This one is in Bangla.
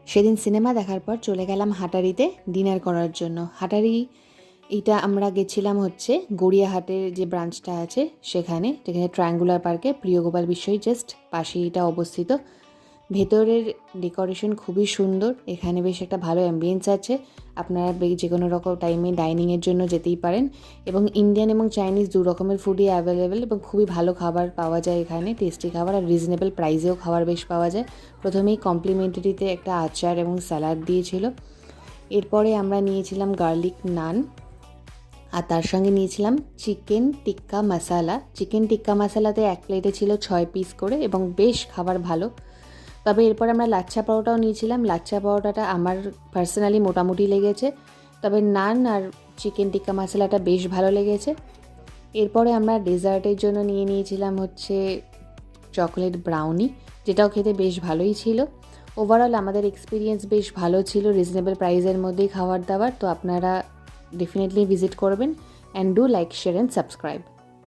সেদিন সিনেমা দেখার পর চলে গেলাম হাটারিতে ডিনার করার জন্য। হাটারি এইটা আমরা গেছিলাম হচ্ছে গড়িয়াহাটের যে ব্রাঞ্চটা আছে সেখানে, যেখানে ট্রায়াঙ্গুলার পার্কে প্রিয়গোপাল বিশ্বই জাস্ট পাশেই এটা অবস্থিত। ভেতরের ডেকোরেশন খুবই সুন্দর, এখানে বেশ একটা ভালো অ্যাম্বিয়েন্স আছে। আপনারা যে কোনো রকম টাইমে ডাইনিংয়ের জন্য যেতেই পারেন, এবং ইন্ডিয়ান এবং চাইনিজ দু রকমের ফুডই অ্যাভেলেবেল, এবং খুবই ভালো খাবার পাওয়া যায় এখানে, টেস্টি খাবার, আর রিজনেবল প্রাইসেও খাবার বেশ পাওয়া যায়। প্রথমেই কমপ্লিমেন্টারিতে একটা আচার এবং স্যালাড দিয়েছিল। এরপরে আমরা নিয়েছিলাম গার্লিক নান, আর তার সঙ্গে নিয়েছিলাম চিকেন টিক্কা মশালা। চিকেন টিক্কা মশালাতে এক প্লেটে ছিল 6 পিস করে, এবং বেশ খাবার ভালো। তবে এরপর আমরা লাচ্ছা পরোটাও নিয়েছিলাম। লাচ্ছা পরোটাটা আমার পার্সোনালি মোটামুটি লেগেছে, তবে নান আর চিকেন টিক্কা মশলাটা বেশ ভালো লেগেছে। এরপরে আমরা ডেজার্টের জন্য নিয়েছিলাম হচ্ছে চকলেট ব্রাউনি, যেটাও খেতে বেশ ভালোই ছিল। ওভারঅল আমাদের এক্সপিরিয়েন্স বেশ ভালো ছিল, রিজনেবল প্রাইসের মধ্যেই খাবার দাবার। তো আপনারা ডেফিনেটলি ভিজিট করবেন, and do like, share and subscribe.